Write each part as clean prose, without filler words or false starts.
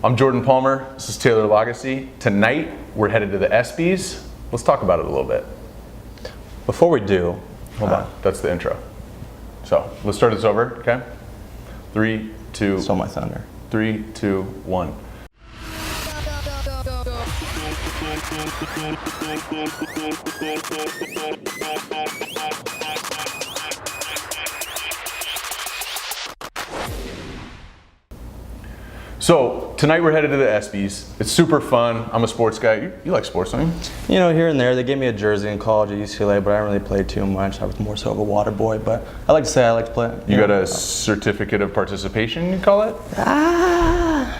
I'm Jordan Palmer. This is Taylor Lagasse. Tonight, we're headed to the ESPYS. Let's talk about it a little bit. Before we do, Hold on. That's the intro. So let's start this over, okay? 3, 2. Stole my thunder. 3, 2, 1. So tonight we're headed to the ESPYS. It's super fun. I'm a sports guy. You like sports, don't you? You know, here and there. They gave me a jersey in college at UCLA, but I didn't really play too much. I was more so of a water boy, but I like to say I like to play. You got a certificate of participation, you call it? Yeah,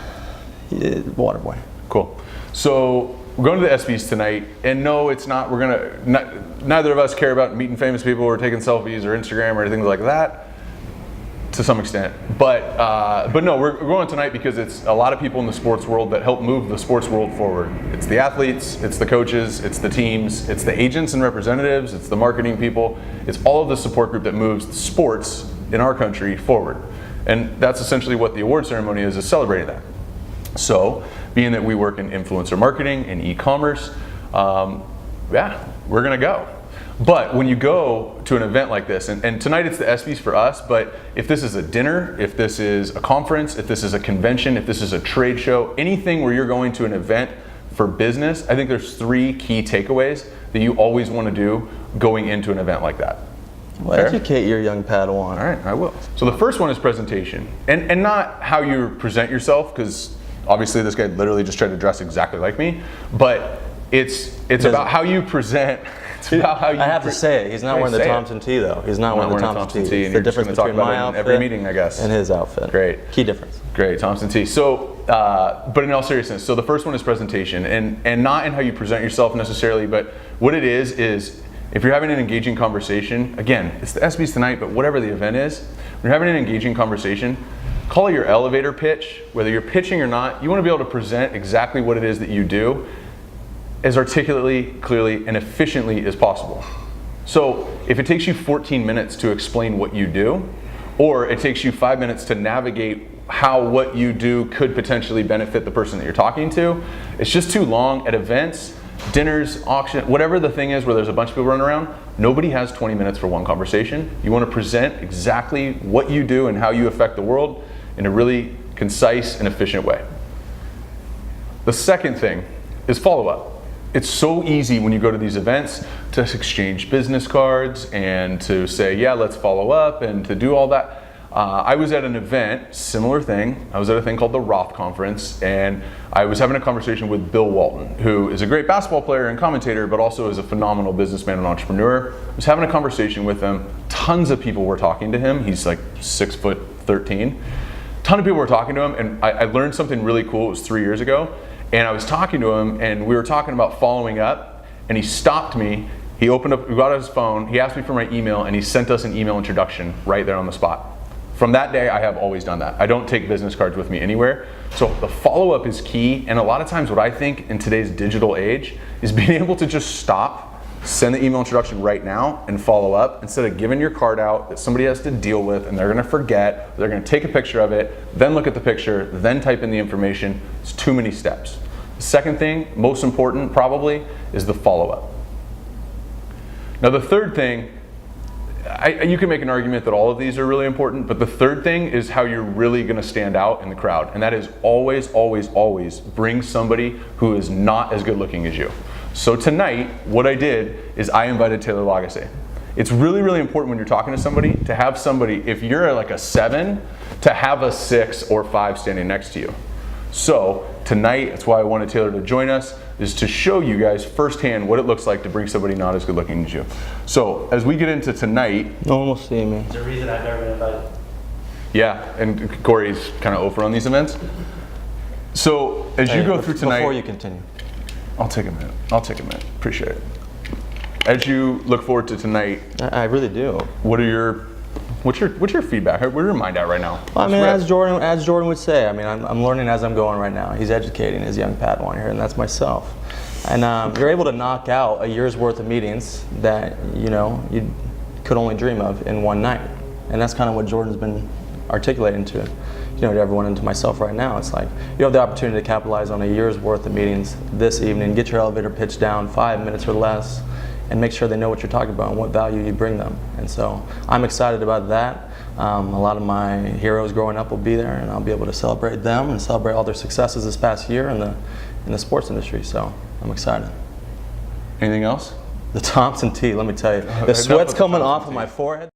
water boy. Cool. So we're going to the ESPYS tonight, and no, it's not. Neither of us care about meeting famous people or taking selfies or Instagram or anything like that. To some extent, but no, we're going tonight because it's a lot of people in the sports world that help move the sports world forward. It's the athletes, it's the coaches, it's the teams, it's the agents and representatives, it's the marketing people, it's all of the support group that moves sports in our country forward. And that's essentially what the award ceremony is celebrating that. So, being that we work in influencer marketing and e-commerce, yeah, we're gonna go. But when you go to an event like this, and tonight it's the ESPYS for us, but if this is a dinner, if this is a conference, if this is a convention, if this is a trade show, anything where you're going to an event for business, I think there's 3 key takeaways that you always want to do going into an event like that. Well, educate your young Padawan. All right, I will. So the first one is presentation, and not how you present yourself, because obviously this guy literally just tried to dress exactly like me, but it's about how you present. It's about how you I have to say it. He's not wearing the Thompson tee, though. He's not wearing the Thompson tee. It's the difference between my outfit every meeting, I guess. And his outfit. Great. Key difference. Great, Thompson tee. So, but in all seriousness, so the first one is presentation, and not in how you present yourself necessarily, but what it is if you're having an engaging conversation, again, it's the ESPYS tonight, but whatever the event is, when you're having an engaging conversation, call it your elevator pitch. Whether you're pitching or not, you want to be able to present exactly what it is that you do as articulately, clearly, and efficiently as possible. So if it takes you 14 minutes to explain what you do, or it takes you 5 minutes to navigate how what you do could potentially benefit the person that you're talking to, it's just too long. At events, dinners, auction, whatever the thing is where there's a bunch of people running around, nobody has 20 minutes for one conversation. You want to present exactly what you do and how you affect the world in a really concise and efficient way. The second thing is follow-up. It's so easy when you go to these events to exchange business cards and to say, yeah, let's follow up and to do all that. I was at an event, similar thing. I was at a thing called the Roth Conference, and I was having a conversation with Bill Walton, who is a great basketball player and commentator, but also is a phenomenal businessman and entrepreneur. I was having a conversation with him. Tons of people were talking to him. He's like 6'13". Ton of people were talking to him, and I learned something really cool. It was 3 years ago. And I was talking to him, and we were talking about following up, and he stopped me. He opened up, he got his phone, he asked me for my email, and he sent us an email introduction right there on the spot. From that day, I have always done that. I don't take business cards with me anywhere. So the follow-up is key, and a lot of times what I think in today's digital age is being able to just stop, send the email introduction right now, and follow up, instead of giving your card out that somebody has to deal with, and they're gonna forget, they're gonna take a picture of it, then look at the picture, then type in the information. It's too many steps. The second thing, most important probably, is the follow-up. Now the third thing, you can make an argument that all of these are really important, but the third thing is how you're really gonna stand out in the crowd, and that is always, always, always bring somebody who is not as good looking as you. So tonight, what I did is I invited Taylor Lagasse. It's really, really important when you're talking to somebody to have somebody, if you're like a 7, to have a 6 or 5 standing next to you. So tonight, that's why I wanted Taylor to join us, is to show you guys firsthand what it looks like to bring somebody not as good looking as you. So as we get into tonight. No one will see me. There's a reason I've never been invited. Yeah, and Corey's kind of over on these events. So as you go through tonight. Before you continue. I'll take a minute. Appreciate it. As you look forward to tonight. I really do. What's your feedback? Where's your mind at right now? Well, I mean, as Jordan would say, I mean, I'm learning as I'm going right now. He's educating his young Padawan here, and that's myself. And you're able to knock out a year's worth of meetings that you could only dream of in one night, and that's kind of what Jordan's been articulating to to everyone and to myself right now, it's like you have the opportunity to capitalize on a year's worth of meetings this evening, get your elevator pitch down 5 minutes or less, and make sure they know what you're talking about and what value you bring them. And so I'm excited about that. A lot of my heroes growing up will be there, and I'll be able to celebrate them and celebrate all their successes this past year in the sports industry. So I'm excited. Anything else? The Thompson tee, let me tell you, the sweat's coming off of my forehead.